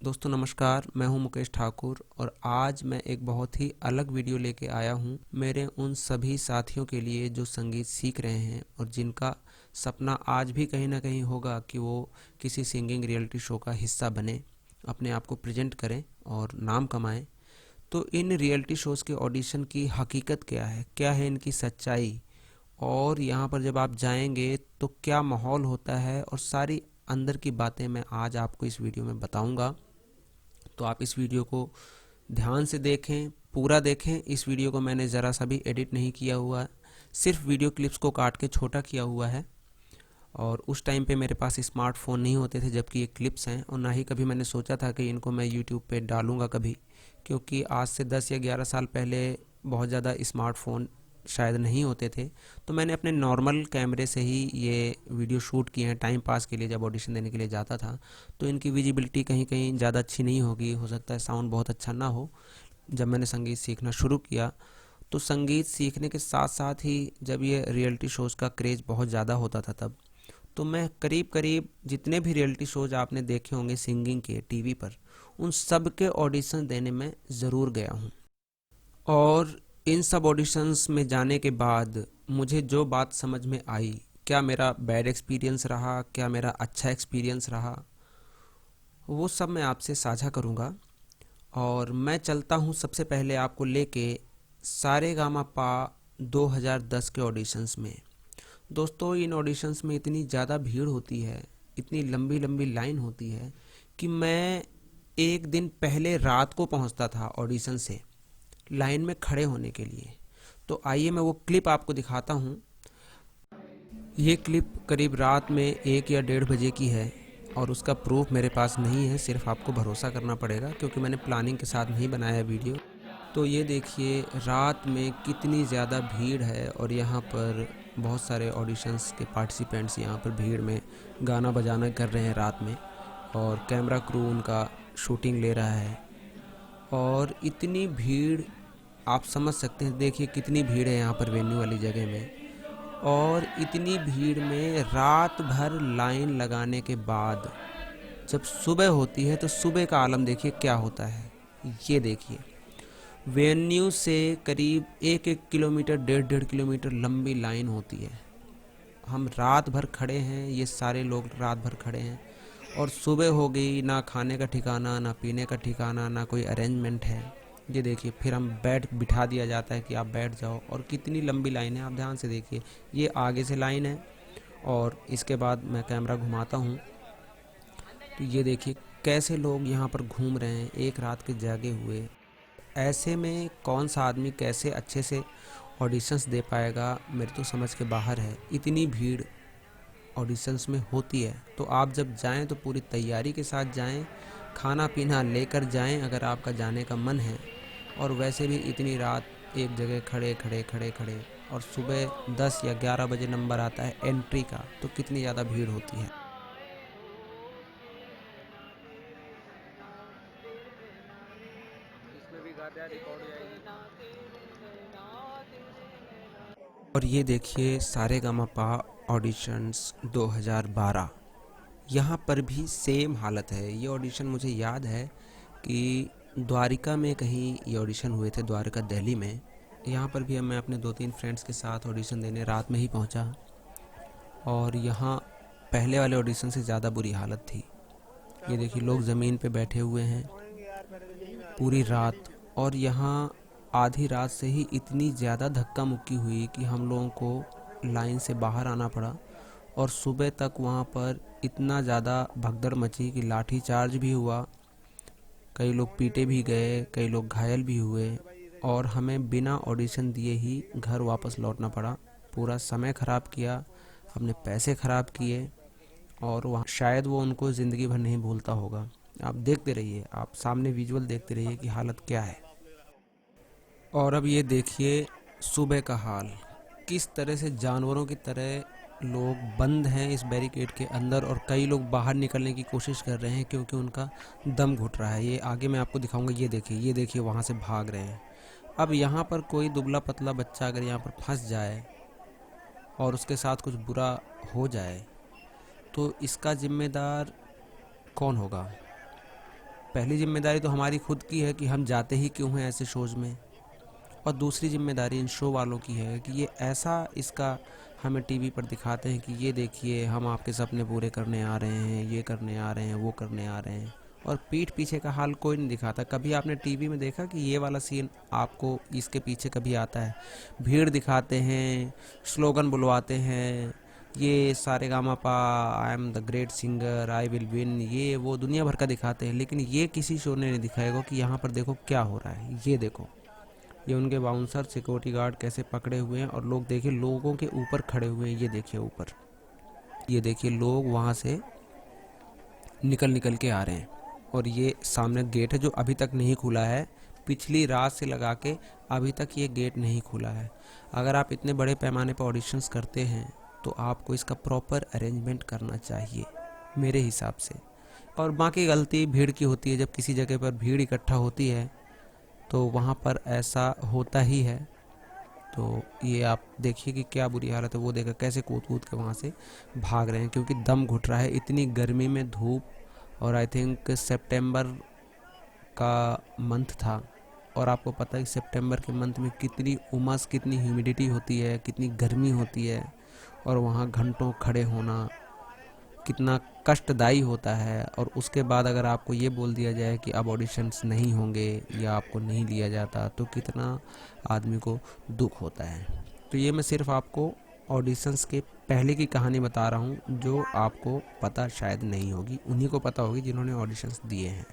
दोस्तों नमस्कार, मैं हूं मुकेश ठाकुर और आज मैं एक बहुत ही अलग वीडियो लेके आया हूं मेरे उन सभी साथियों के लिए जो संगीत सीख रहे हैं और जिनका सपना आज भी कहीं ना कहीं होगा कि वो किसी सिंगिंग रियलिटी शो का हिस्सा बने, अपने आप को प्रेजेंट करें और नाम कमाएं। तो इन रियलिटी शोज़ के ऑडिशन की हकीकत क्या है इनकी सच्चाई, और यहाँ पर जब आप जाएंगे तो क्या माहौल होता है और सारी अंदर की बातें मैं आज आपको इस वीडियो में बताऊंगा। तो आप इस वीडियो को ध्यान से देखें, पूरा देखें। इस वीडियो को मैंने ज़रा सा भी एडिट नहीं किया हुआ है, सिर्फ वीडियो क्लिप्स को काट के छोटा किया हुआ है। और उस टाइम पे मेरे पास स्मार्टफोन नहीं होते थे जबकि ये क्लिप्स हैं, और ना ही कभी मैंने सोचा था कि इनको मैं यूट्यूब पे डालूंगा कभी, क्योंकि आज से 10 या 11 साल पहले बहुत ज़्यादा स्मार्टफोन शायद नहीं होते थे। तो मैंने अपने नॉर्मल कैमरे से ही ये वीडियो शूट किए हैं टाइम पास के लिए, जब ऑडिशन देने के लिए जाता था। तो इनकी विजिबिलिटी कहीं कहीं ज़्यादा अच्छी नहीं होगी, हो सकता है साउंड बहुत अच्छा ना हो। जब मैंने संगीत सीखना शुरू किया तो संगीत सीखने के साथ साथ ही जब ये रियलिटी शोज़ का क्रेज़ बहुत ज़्यादा होता था तब, तो मैं करीब करीब जितने भी रियलिटी शोज आपने देखे होंगे सिंगिंग के टीवी पर, उन सब के ऑडिशन देने में ज़रूर गया हूँ। और इन सब ऑडिशंस में जाने के बाद मुझे जो बात समझ में आई, क्या मेरा बैड एक्सपीरियंस रहा, क्या मेरा अच्छा एक्सपीरियंस रहा, वो सब मैं आपसे साझा करूँगा। और मैं चलता हूँ सबसे पहले आपको लेके सारेगामापा 2010 के ऑडिशंस में। दोस्तों, इन ऑडिशंस में इतनी ज़्यादा भीड़ होती है, इतनी लंबी लंबी लाइन होती है कि मैं एक दिन पहले रात को पहुंचता था ऑडिशन से लाइन में खड़े होने के लिए। तो आइए मैं वो क्लिप आपको दिखाता हूँ। ये क्लिप करीब रात में 1 या 1:30 बजे की है और उसका प्रूफ मेरे पास नहीं है, सिर्फ आपको भरोसा करना पड़ेगा क्योंकि मैंने प्लानिंग के साथ नहीं बनाया वीडियो। तो ये देखिए रात में कितनी ज़्यादा भीड़ है और यहाँ पर बहुत सारे ऑडिशंस के पार्टिसिपेंट्स यहाँ पर भीड़ में गाना बजाना कर रहे हैं रात में, और कैमरा क्रू उनका शूटिंग ले रहा है। और इतनी भीड़ आप समझ सकते हैं, देखिए कितनी भीड़ है यहाँ पर वेन्यू वाली जगह में। और इतनी भीड़ में रात भर लाइन लगाने के बाद जब सुबह होती है तो सुबह का आलम देखिए क्या होता है। ये देखिए वेन्यू से करीब 1-1 किलोमीटर 1.5-1.5 किलोमीटर लंबी लाइन होती है। हम रात भर खड़े हैं, ये सारे लोग रात भर खड़े हैं और सुबह हो गई, ना खाने का ठिकाना, ना पीने का ठिकाना, ना कोई अरेंजमेंट है। ये देखिए फिर हम बिठा दिया जाता है कि आप बैठ जाओ। और कितनी लंबी लाइन है, आप ध्यान से देखिए। ये आगे से लाइन है और इसके बाद मैं कैमरा घुमाता हूँ तो ये देखिए कैसे लोग यहाँ पर घूम रहे हैं एक रात के जागे हुए। ऐसे में कौन सा आदमी कैसे अच्छे से ऑडिशंस दे पाएगा, मेरे तो समझ के बाहर है। इतनी भीड़ ऑडिशंस में होती है, तो आप जब जाएं तो पूरी तैयारी के साथ जाएं, खाना पीना लेकर जाएं अगर आपका जाने का मन है। और वैसे भी इतनी रात एक जगह खड़े खड़े खड़े खड़े, और सुबह 10 या 11 बजे नंबर आता है एंट्री का, तो कितनी ज़्यादा भीड़ होती है। इसमें भी गाद्या रिकॉर्ड हो जाएगी। और ये देखिए सारेगामापा ऑडिशंस 2012, यहाँ पर भी सेम हालत है। ये ऑडिशन मुझे याद है कि द्वारिका में कहीं ये ऑडिशन हुए थे, द्वारिका दिल्ली में। यहाँ पर भी मैं अपने 2-3 फ्रेंड्स के साथ ऑडिशन देने रात में ही पहुँचा, और यहाँ पहले वाले ऑडिशन से ज़्यादा बुरी हालत थी। ये देखिए लोग ज़मीन पे बैठे हुए हैं पूरी रात, और यहाँ आधी रात से ही इतनी ज़्यादा धक्का मुक्की हुई कि हम लोगों को लाइन से बाहर आना पड़ा। और सुबह तक वहाँ पर इतना ज़्यादा भगदड़ मची कि लाठी चार्ज भी हुआ, कई लोग पीटे भी गए, कई लोग घायल भी हुए, और हमें बिना ऑडिशन दिए ही घर वापस लौटना पड़ा। पूरा समय ख़राब किया, अपने पैसे ख़राब किए, और वहाँ शायद वो उनको ज़िंदगी भर नहीं भूलता होगा। आप देखते रहिए, आप सामने विजुअल देखते रहिए कि हालत क्या है। और अब ये देखिए सुबह का हाल, किस तरह से जानवरों की तरह लोग बंद हैं इस बैरिकेड के अंदर, और कई लोग बाहर निकलने की कोशिश कर रहे हैं क्योंकि उनका दम घुट रहा है। ये आगे मैं आपको दिखाऊंगा। ये देखिए वहाँ से भाग रहे हैं। अब यहाँ पर कोई दुबला पतला बच्चा अगर यहाँ पर फंस जाए और उसके साथ कुछ बुरा हो जाए तो इसका जिम्मेदार कौन होगा? पहली जिम्मेदारी तो हमारी खुद की है कि हम जाते ही क्यों हैं ऐसे शोज़ में, और दूसरी जिम्मेदारी इन शो वालों की है कि ये ऐसा इसका हमें टीवी पर दिखाते हैं कि ये देखिए हम आपके सपने पूरे करने आ रहे हैं, ये करने आ रहे हैं, वो करने आ रहे हैं, और पीठ पीछे का हाल कोई नहीं दिखाता। कभी आपने टीवी में देखा कि ये वाला सीन आपको इसके पीछे कभी आता है? भीड़ दिखाते हैं, स्लोगन बुलवाते हैं, ये सारे गामा पा, I am the great singer, I will win, ये वो दुनिया भर का दिखाते हैं, लेकिन ये किसी शो ने नहीं दिखाएगा कि यहाँ पर देखो क्या हो रहा है। ये देखो, ये उनके बाउंसर सिक्योरिटी गार्ड कैसे पकड़े हुए हैं, और लोग देखिए लोगों के ऊपर खड़े हुए हैं। ये देखिए ऊपर, ये देखिए लोग वहाँ से निकल निकल के आ रहे हैं, और ये सामने गेट है जो अभी तक नहीं खुला है। पिछली रात से लगा के अभी तक ये गेट नहीं खुला है। अगर आप इतने बड़े पैमाने पर ऑडिशंस करते हैं तो आपको इसका प्रॉपर अरेंजमेंट करना चाहिए मेरे हिसाब से। और बाकी गलती भीड़ की होती है, जब किसी जगह पर भीड़ इकट्ठा होती है तो वहाँ पर ऐसा होता ही है। तो ये आप देखिए कि क्या बुरी हालत है, वो देखकर कैसे कूद कूद के वहाँ से भाग रहे हैं, क्योंकि दम घुट रहा है इतनी गर्मी में, धूप, और आई थिंक सितंबर का मंथ था, और आपको पता है कि सितंबर के मंथ में कितनी उमस, कितनी ह्यूमिडिटी होती है, कितनी गर्मी होती है, और वहाँ घंटों खड़े होना कितना कष्टदायी होता है। और उसके बाद अगर आपको ये बोल दिया जाए कि अब ऑडिशंस नहीं होंगे या आपको नहीं लिया जाता, तो कितना आदमी को दुख होता है। तो ये मैं सिर्फ आपको ऑडिशंस के पहले की कहानी बता रहा हूँ, जो आपको पता शायद नहीं होगी, उन्हीं को पता होगी जिन्होंने ऑडिशंस दिए हैं।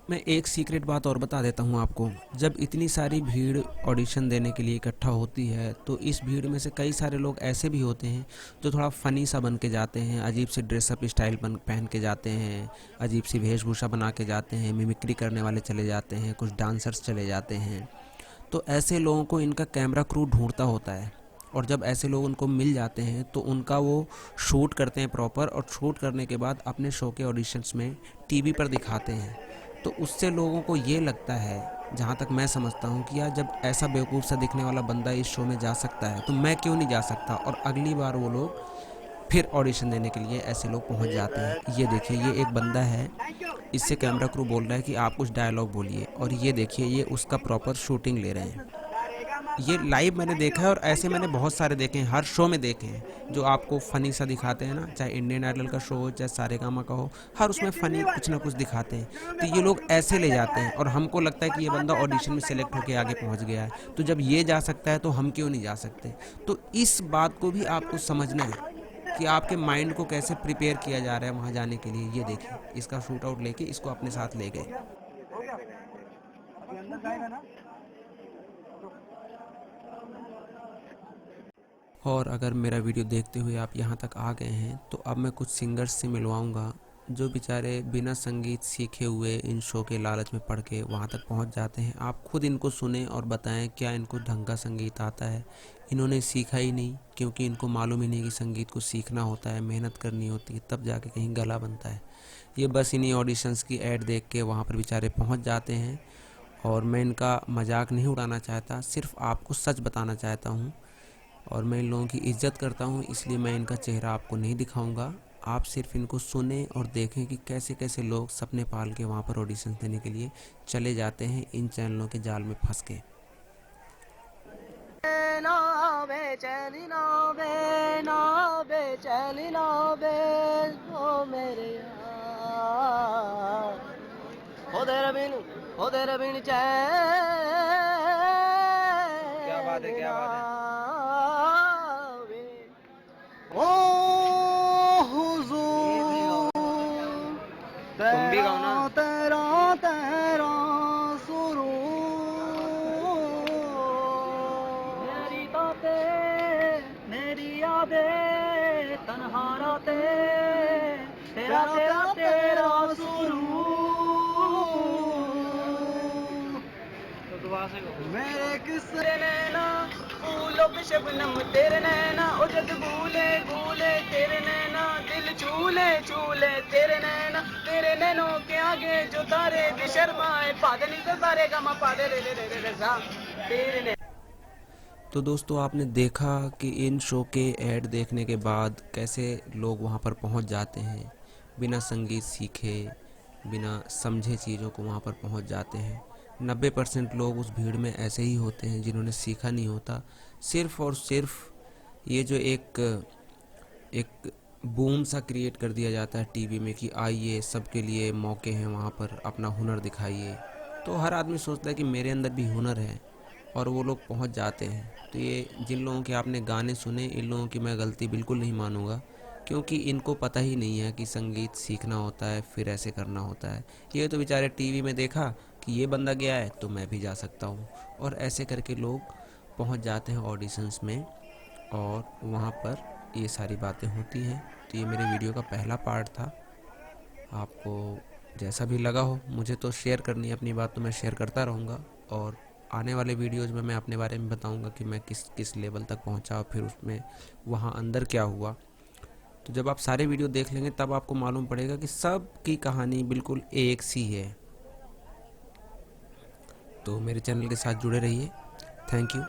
मैं एक सीक्रेट बात और बता देता हूँ आपको। जब इतनी सारी भीड़ ऑडिशन देने के लिए इकट्ठा होती है तो इस भीड़ में से कई सारे लोग ऐसे भी होते हैं जो थोड़ा फ़नी सा बन के जाते हैं, अजीब से ड्रेसअप स्टाइल पहन के जाते हैं, अजीब सी वेशभूषा बना के जाते हैं, मिमिक्री करने वाले चले जाते हैं, कुछ डांसर्स चले जाते हैं। तो ऐसे लोगों को इनका कैमरा क्रू ढूंढता होता है, और जब ऐसे लोग उनको मिल जाते हैं तो उनका वो शूट करते हैं प्रॉपर, और शूट करने के बाद अपने शो के ऑडिशंस में टीवी पर दिखाते हैं। तो उससे लोगों को ये लगता है, जहाँ तक मैं समझता हूँ, कि यार जब ऐसा बेवकूफ़ सा दिखने वाला बंदा इस शो में जा सकता है तो मैं क्यों नहीं जा सकता। और अगली बार वो लोग फिर ऑडिशन देने के लिए ऐसे लोग पहुँच जाते हैं। ये देखिए, ये एक बंदा है, इससे कैमरा क्रू बोल रहा है कि आप कुछ डायलॉग बोलिए, और ये देखिए ये उसका प्रॉपर शूटिंग ले रहे हैं। ये लाइव मैंने देखा है, और ऐसे मैंने बहुत सारे देखे हैं, हर शो में देखे हैं, जो आपको फ़नी सा दिखाते हैं ना, चाहे इंडियन आइडल का शो हो, चाहे सारेगामा का हो, हर उसमें फ़नी कुछ ना कुछ दिखाते हैं। तो ये लोग ऐसे ले जाते हैं, और हमको लगता है कि ये बंदा ऑडिशन में सेलेक्ट होकर आगे पहुंच गया है, तो जब ये जा सकता है तो हम क्यों नहीं जा सकते। तो इस बात को भी आपको समझना है कि आपके माइंड को कैसे प्रिपेयर किया जा रहा है वहाँ जाने के लिए। ये देखिए, इसका शूट आउट लेके इसको अपने साथ ले गए। और अगर मेरा वीडियो देखते हुए आप यहाँ तक आ गए हैं तो अब मैं कुछ सिंगर्स से मिलवाऊंगा जो बेचारे बिना संगीत सीखे हुए इन शो के लालच में पड़ के वहाँ तक पहुँच जाते हैं। आप खुद इनको सुने और बताएं क्या इनको ढंग का संगीत आता है। इन्होंने सीखा ही नहीं, क्योंकि इनको मालूम ही नहीं कि संगीत को सीखना होता है, मेहनत करनी होती है, तब जाके कहीं गला बनता है। ये बस इन्हीं ऑडिशंस की ऐड देख के वहाँ पर बेचारे पहुँच जाते हैं। और मैं इनका मजाक नहीं उड़ाना चाहता, सिर्फ आपको सच बताना चाहता हूँ, और मैं इन लोगों की इज्जत करता हूँ, इसलिए मैं इनका चेहरा आपको नहीं दिखाऊंगा। आप सिर्फ इनको सुने और देखें कि कैसे कैसे लोग सपने पाल के वहाँ पर ऑडिशन देने के लिए चले जाते हैं इन चैनलों के जाल में फंस के। क्या बात है, क्या बात है। तुम भी गाओ ना। तेरा तेरा सुरू मेरी बातें मेरी यादें तन्हा रातें तेरा तेरा तेरा सुरू तो वहाँ से मेरे किस्से नैना फूलों पे शबनम तेरे नैना ओ जग भूले भूले तेरे नैना दिल चूले चूले तेरे नैना तेरे नैनों के आगे जो तारे भी शर्माए पादनी से सारे गमा पादे रे रे रे रे सा तेरे नैना। तो दोस्तों, आपने देखा कि इन शो के ऐड देखने के बाद कैसे लोग वहाँ पर पहुँच जाते हैं बिना संगीत सीखे, बिना समझे चीज़ों को वहाँ पर पहुँच जाते हैं। 90% लोग उस भीड़ में ऐसे ही होते हैं जिन्होंने सीखा नहीं होता। सिर्फ़ और सिर्फ ये जो एक बूम सा क्रिएट कर दिया जाता है टीवी में कि आइए सबके लिए मौके हैं, वहाँ पर अपना हुनर दिखाइए। तो हर आदमी सोचता है कि मेरे अंदर भी हुनर है और वो लोग पहुँच जाते हैं। तो ये जिन लोगों के आपने गाने सुने, इन लोगों की मैं गलती बिल्कुल नहीं मानूंगा, क्योंकि इनको पता ही नहीं है कि संगीत सीखना होता है, फिर ऐसे करना होता है। ये तो बेचारे टीवी में देखा कि ये बंदा गया है तो मैं भी जा सकता हूँ, और ऐसे करके लोग पहुँच जाते हैं ऑडिशंस में और वहाँ पर ये सारी बातें होती हैं। तो ये मेरे वीडियो का पहला पार्ट था। आपको जैसा भी लगा हो, मुझे तो शेयर करनी है अपनी बात, तो मैं शेयर करता रहूँगा, और आने वाले वीडियोज़ में मैं अपने बारे में बताऊँगा कि मैं किस लेवल तक पहुँचा और फिर उसमें वहाँ अंदर क्या हुआ। तो जब आप सारे वीडियो देख लेंगे तब आपको मालूम पड़ेगा कि सब की कहानी बिल्कुल एक सी है। तो मेरे चैनल के साथ जुड़े रहिए। Thank you.